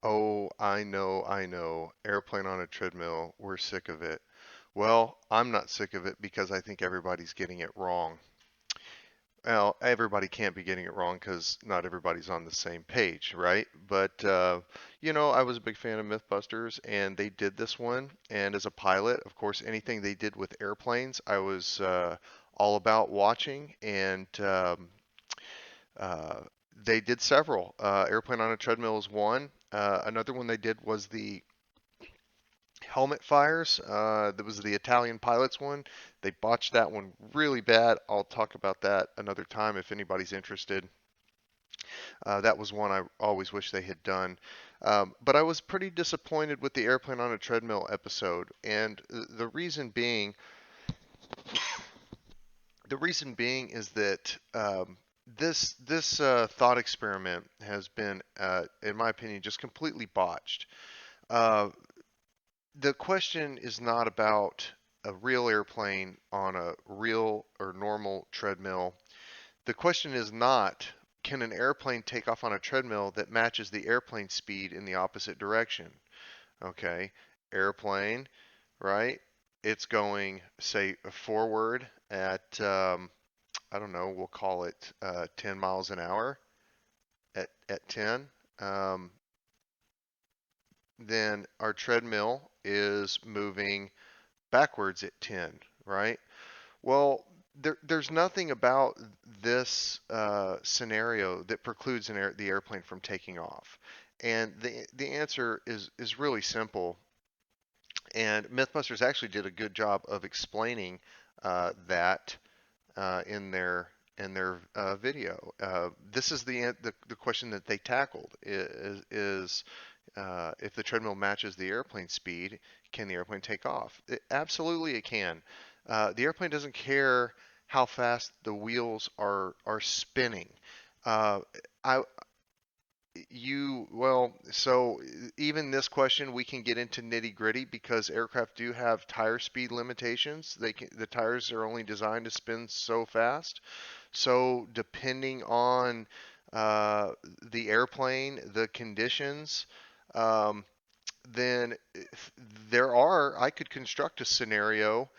Oh, I know. Airplane on a treadmill. We're sick of it. Well, I'm not sick of it because I think everybody's getting it wrong. Well, everybody can't be getting it wrong because not everybody's on the same page, right? But, I was a big fan of Mythbusters, and they did this one. And as a pilot, of course, anything they did with airplanes, I was all about watching. And uh, they did several. Airplane on a treadmill is one. Another one they did was the helmet fires. That was the Italian pilots one. They botched that one really bad. I'll talk about that another time if anybody's interested. That was one I always wish they had done. But I was pretty disappointed with the airplane on a treadmill episode, and the reason being is that this thought experiment has been, in my opinion, just completely botched. Uh, the question is not about a real airplane on a real or normal treadmill. The question is not, can an airplane take off on a treadmill that matches the airplane speed in the opposite direction? Okay, airplane, right? It's going, say, forward at, I don't know, we'll call it 10 miles an hour at 10. Um, then our treadmill is moving backwards at 10, right? Well, there's nothing about this scenario that precludes the airplane from taking off. And the answer is really simple. And MythBusters actually did a good job of explaining that in their video. This is the question that they tackled is if the treadmill matches the airplane speed, can the airplane take off? Absolutely, it can. The airplane doesn't care how fast the wheels are spinning. Uh, I so even this question we can get into nitty gritty because aircraft do have tire speed limitations. The tires are only designed to spin so fast. So depending on uh, the airplane, the conditions, um, then I could construct a scenario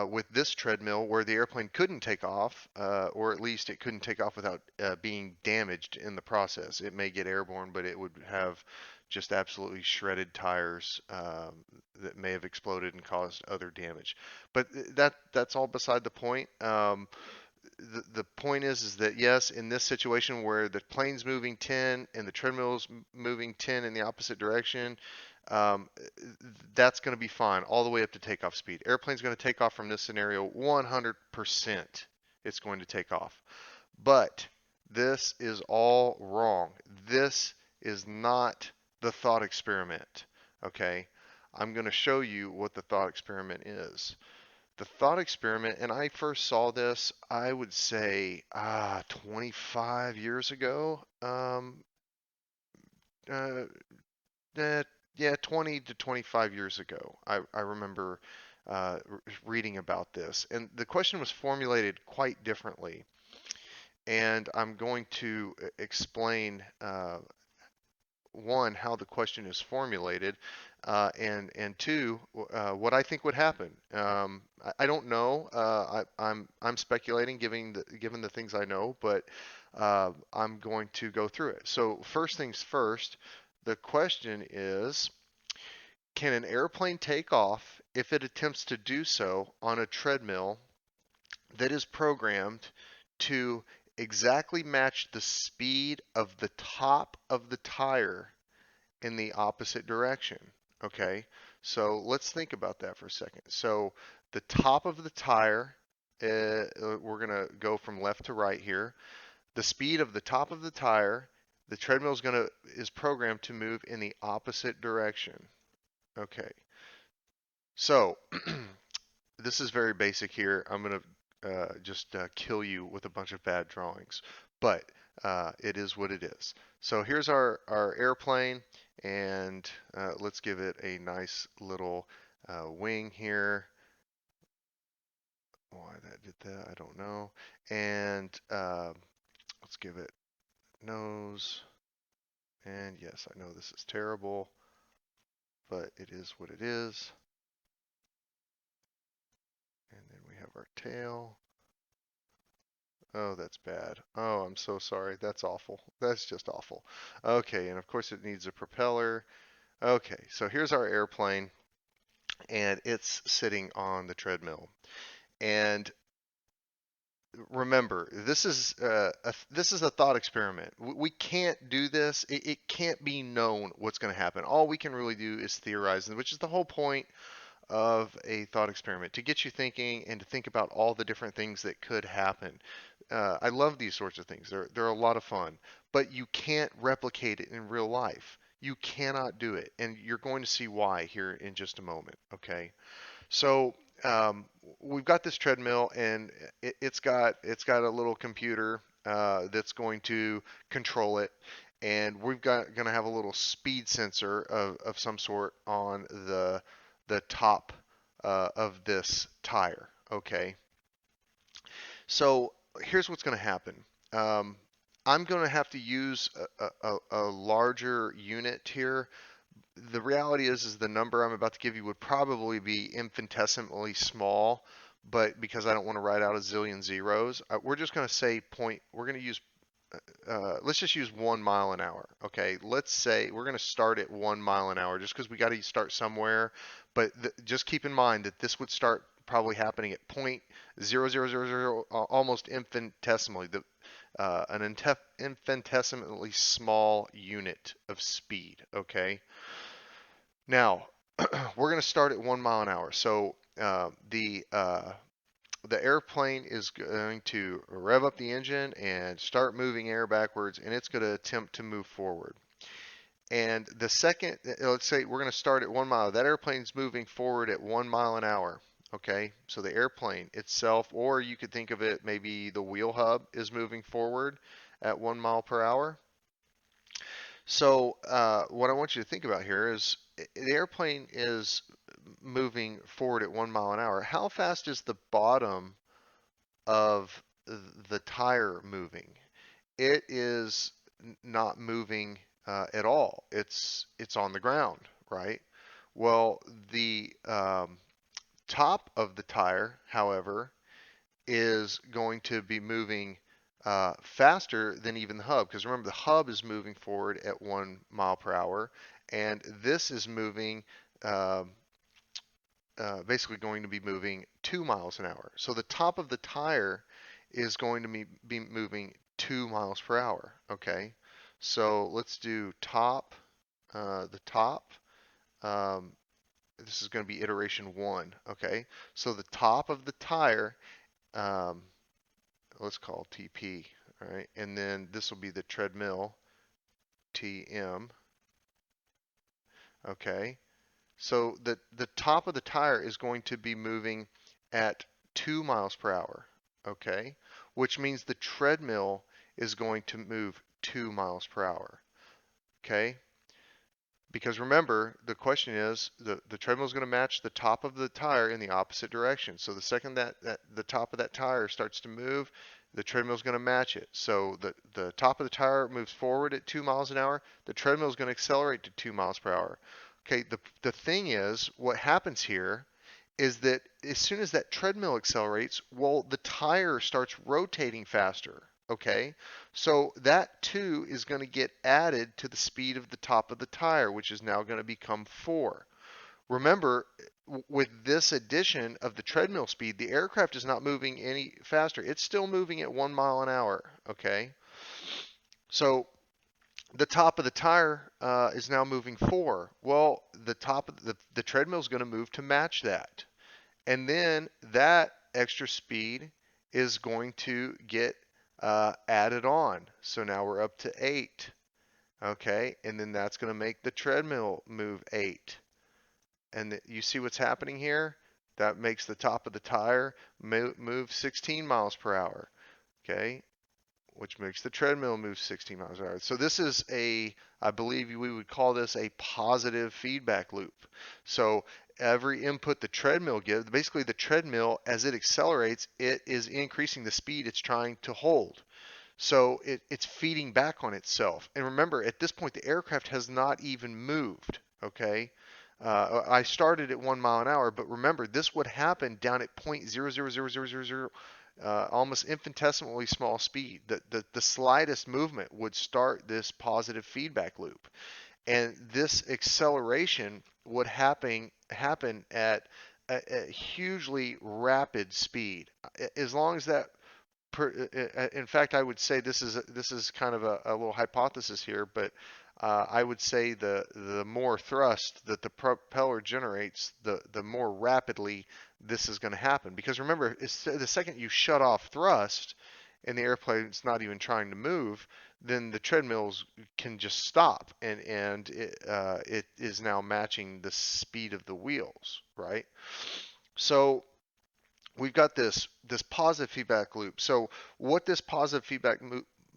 with this treadmill where the airplane couldn't take off, or at least it couldn't take off without being damaged in the process. It may get airborne, but it would have just absolutely shredded tires that may have exploded and caused other damage. But that's all beside the point. The point is that yes, in this situation where the plane's moving 10 and the treadmill's moving 10 in the opposite direction, um, that's going to be fine all the way up to takeoff speed. Airplane's going to take off from this scenario 100%. It's going to take off. But this is all wrong. This is not the thought experiment. Okay? I'm going to show you what the thought experiment is. The thought experiment, and I first saw this, I would say, 25 years ago. Uh, yeah, 20 to 25 years ago. I remember reading about this, and the question was formulated quite differently. And I'm going to explain one, how the question is formulated, and two, what I think would happen. I don't know. I'm speculating, given the things I know, but I'm going to go through it. So first things first, the question is, can an airplane take off if it attempts to do so on a treadmill that is programmed to exactly match the speed of the top of the tire in the opposite direction? Okay, so let's think about that for a second. So the top of the tire, we're gonna go from left to right here. The speed of the top of the tire, the treadmill is programmed to move in the opposite direction. Okay, so this is very basic here. I'm gonna just kill you with a bunch of bad drawings, but it is what it is. So here's our airplane, and let's give it a nice little wing here. Why that did that, I don't know. And let's give it nose And yes, I know this is terrible, but it is what it is. And then we have our tail. Oh, that's bad. Oh, I'm so sorry. That's awful. That's just awful. Okay, and of course it needs a propeller. Okay, so here's our airplane, and it's sitting on the treadmill. And remember, this is a thought experiment. We can't do this. It can't be known what's going to happen. All we can really do is theorize, which is the whole point of a thought experiment, to get you thinking and to think about all the different things that could happen. I love these sorts of things. They're a lot of fun, but you can't replicate it in real life. You cannot do it, and you're going to see why here in just a moment. Okay. So we've got this treadmill, and it's got a little computer that's going to control it, and we've got going to have a little speed sensor of some sort on the top of this tire. Okay, so here's what's going to happen. Um, I'm going to have to use a larger unit here. The reality is the number I'm about to give you would probably be infinitesimally small, but because I don't want to write out a zillion zeros, we're just going to say point. We're going to use. Let's just use 1 mile an hour. Okay, let's say we're going to start at 1 mile an hour, just because we got to start somewhere. But just keep in mind that this would start probably happening at point 0.0000, almost infinitesimally. An infinitesimally small unit of speed. Okay. Now, we're going to start at 1 mile an hour. So the airplane is going to rev up the engine and start moving air backwards, and it's going to attempt to move forward. And the second, let's say we're going to start at 1 mile. That airplane's moving forward at 1 mile an hour. Okay, so the airplane itself, or you could think of it, maybe the wheel hub is moving forward at 1 mile per hour. So what I want you to think about here is the airplane is moving forward at 1 mile an hour. How fast is the bottom of the tire moving? It is not moving at all. It's on the ground, right? Well, the top of the tire, however, is going to be moving faster than even the hub. Because remember, the hub is moving forward at 1 mile per hour, and this is moving, um basically going to be moving 2 miles an hour. So the top of the tire is going to be moving 2 miles per hour. Okay. So let's do top, the top. Um, this is going to be iteration one. Okay. So the top of the tire, um, let's call TP, all right? And then this will be the treadmill, TM, okay? So the top of the tire is going to be moving at 2 miles per hour, okay? Which means the treadmill is going to move 2 miles per hour, okay? Because remember, the question is the treadmill is going to match the top of the tire in the opposite direction. So the second that the top of that tire starts to move, the treadmill is going to match it. So the top of the tire moves forward at 2 miles an hour. The treadmill is going to accelerate to 2 miles per hour. Okay, the thing is, what happens here is that as soon as that treadmill accelerates, well, the tire starts rotating faster. Okay, so that too is going to get added to the speed of the top of the tire, which is now going to become 4. Remember, with this addition of the treadmill speed, the aircraft is not moving any faster. It's still moving at 1 mile an hour. Okay, so the top of the tire is now moving 4. Well, the top of the treadmill is going to move to match that. And then that extra speed is going to get added on. So now we're up to 8. Okay, and then that's going to make the treadmill move 8. And you see what's happening here? That makes the top of the tire move 16 miles per hour. Okay, which makes the treadmill move 16 miles per hour. So this is I believe we would call this a positive feedback loop. So every input the treadmill gives, basically the treadmill, as it accelerates, it is increasing the speed it's trying to hold. So it's feeding back on itself. And remember, at this point, the aircraft has not even moved. Okay. I started at 1 mile an hour, but remember, this would happen down at 0.00000, almost infinitesimally small speed. The slightest movement would start this positive feedback loop. And this acceleration would happen at a hugely rapid speed. As long as that in fact, I would say this is kind of a little hypothesis here, but I would say the more thrust that the propeller generates, the more rapidly this is going to happen. Because remember, the second you shut off thrust and the airplane's not even trying to move, then the treadmills can just stop, and it is now matching the speed of the wheels, right? So we've got this positive feedback loop. So what this positive feedback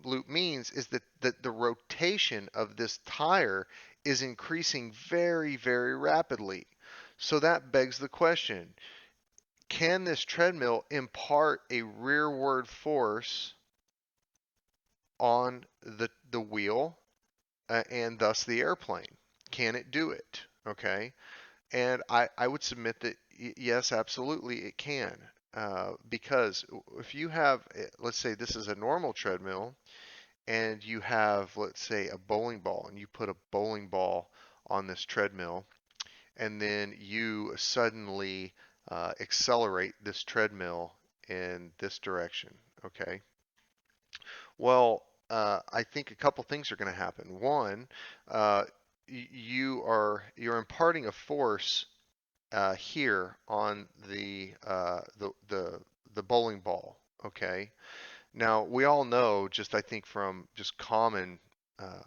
loop means is that the rotation of this tire is increasing very, very rapidly. So that begs the question, can this treadmill impart a rearward force on the wheel and thus the airplane? Can it do it? Okay. And I would submit that yes, absolutely it can. Because if you have, let's say this is a normal treadmill, and you have, let's say, a bowling ball, and you put a bowling ball on this treadmill, and then you suddenly accelerate this treadmill in this direction, okay? Well, I think a couple things are going to happen. One, uh, you're imparting a force here on the bowling ball. Okay. Now we all know, just I think from just common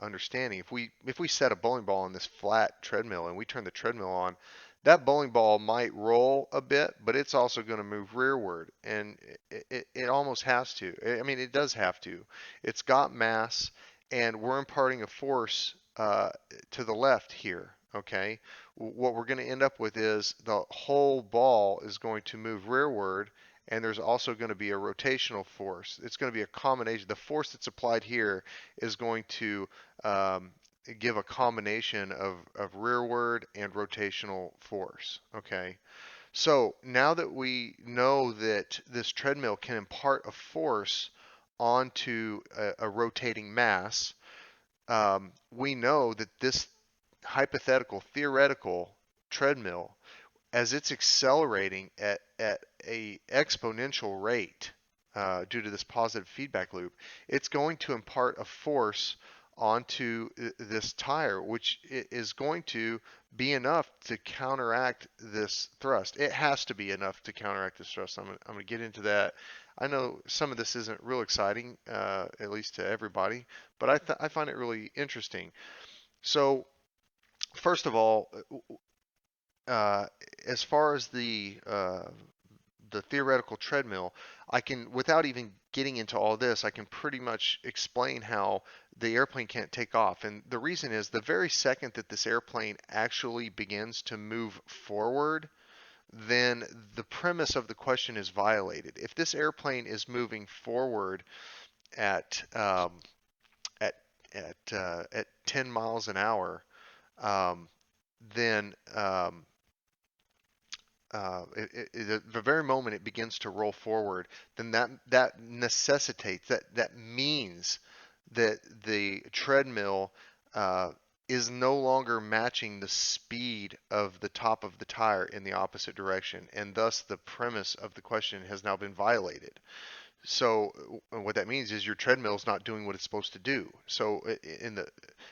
understanding, if we set a bowling ball on this flat treadmill and we turn the treadmill on, that bowling ball might roll a bit, but it's also going to move rearward, and it almost has to. I mean, it does have to. It's got mass, and we're imparting a force to the left here. Okay, what we're going to end up with is the whole ball is going to move rearward, and there's also going to be a rotational force. It's going to be a combination. The force that's applied here is going to um, give a combination of rearward and rotational force. Okay, so now that we know that this treadmill can impart a force onto a rotating mass, we know that this hypothetical, theoretical treadmill, as it's accelerating at a exponential rate due to this positive feedback loop, it's going to impart a force onto this tire, which is going to be enough to counteract this thrust. It has to be enough to counteract this thrust. I'm going to get into that. I know some of this isn't real exciting, at least to everybody, but I find it really interesting. So, first of all, uh, as far as the theoretical treadmill, I can, without even getting into all this, I can pretty much explain how the airplane can't take off. And the reason is the very second that this airplane actually begins to move forward, then the premise of the question is violated. If this airplane is moving forward at at at 10 miles an hour, um, then the very moment it begins to roll forward, then that necessitates, that means that the treadmill uh, is no longer matching the speed of the top of the tire in the opposite direction, and thus the premise of the question has now been violated. So what that means is your treadmill is not doing what it's supposed to do. So in the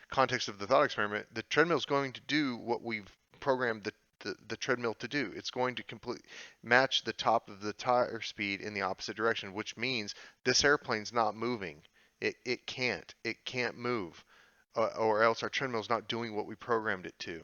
context of the thought experiment, the treadmill is going to do what we've programmed the treadmill to do. It's going to complete match the top of the tire speed in the opposite direction, which means this airplane's not moving. It can't move, or else our treadmill is not doing what we programmed it to.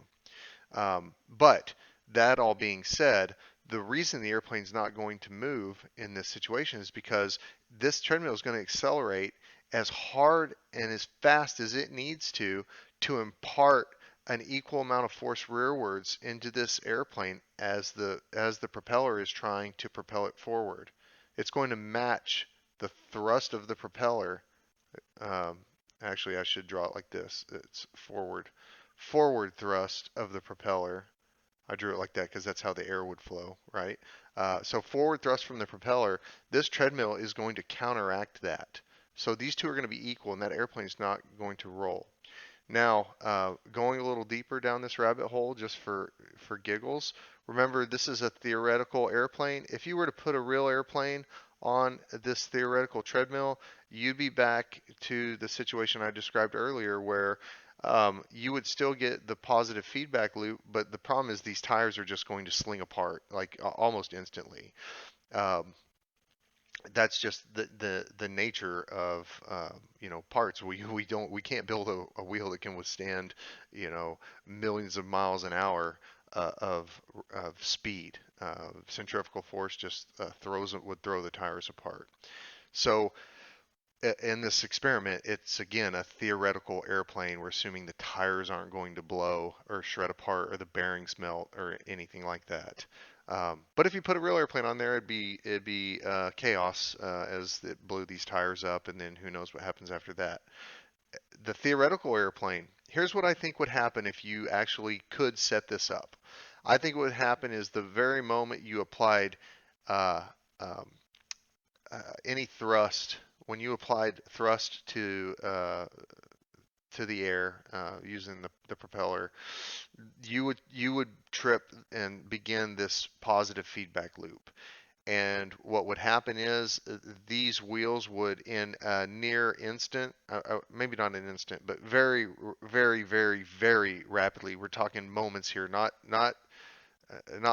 But that all being said, the reason the airplane's not going to move in this situation is because this treadmill is going to accelerate as hard and as fast as it needs to impart an equal amount of force rearwards into this airplane as the propeller is trying to propel it forward. It's going to match the thrust of the propeller Um, Actually, I should draw it like this. It's forward thrust of the propeller. I drew it like that because that's how the air would flow, right? So forward thrust from the propeller, this treadmill is going to counteract that. So these two are going to be equal, and that airplane is not going to roll. Now, going a little deeper down this rabbit hole, just for giggles, remember this is a theoretical airplane. If you were to put a real airplane on this theoretical treadmill, you'd be back to the situation I described earlier, where you would still get the positive feedback loop, but the problem is these tires are just going to sling apart like almost instantly. Um, that's just the nature of parts. We can't build a wheel that can withstand millions of miles an hour of speed. Centrifugal force just would throw the tires apart. So in this experiment, it's again a theoretical airplane. We're assuming the tires aren't going to blow or shred apart or the bearings melt or anything like that. But if you put a real airplane on there, it'd be chaos as it blew these tires up, and then who knows what happens after that. The theoretical airplane. Here's what I think would happen if you actually could set this up. I think what would happen is the very moment you applied uh, um, any thrust, when you applied thrust to the air using the propeller, you would trip and begin this positive feedback loop. And what would happen is these wheels would, in a near instant, maybe not an instant, but very, very, very, very rapidly. We're talking moments here, not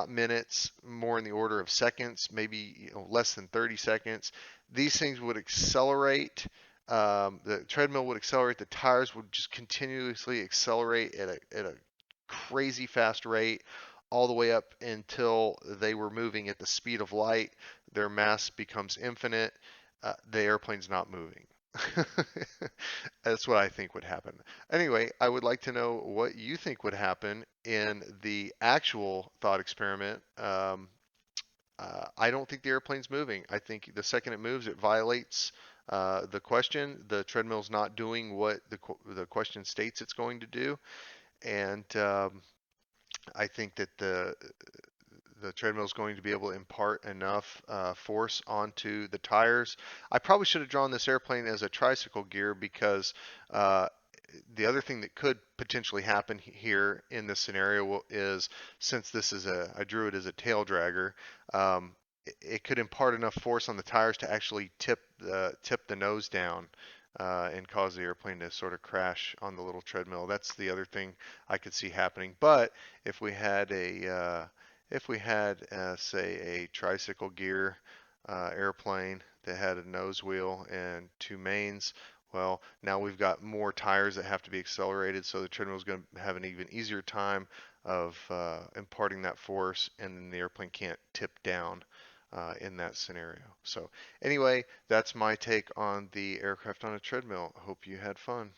minutes, more in the order of seconds, maybe less than 30 seconds. These things would accelerate. The treadmill would accelerate. The tires would just continuously accelerate at a crazy fast rate, all the way up until they were moving at the speed of light. Their mass becomes infinite. The airplane's not moving. That's what I think would happen. Anyway, I would like to know what you think would happen in the actual thought experiment. I don't think the airplane's moving. I think the second it moves, it violates the question. The treadmill's not doing what the question states it's going to do, and I think that the treadmill is going to be able to impart enough force onto the tires. I probably should have drawn this airplane as a tricycle gear because uh, the other thing that could potentially happen here in this scenario is, since I drew it as a tail dragger, it could impart enough force on the tires to actually tip the nose down and cause the airplane to sort of crash on the little treadmill. That's the other thing I could see happening. But if we had say a tricycle gear airplane that had a nose wheel and two mains, well, now we've got more tires that have to be accelerated, so the treadmill is going to have an even easier time of imparting that force, and then the airplane can't tip down in that scenario. So anyway, that's my take on the aircraft on a treadmill. Hope you had fun.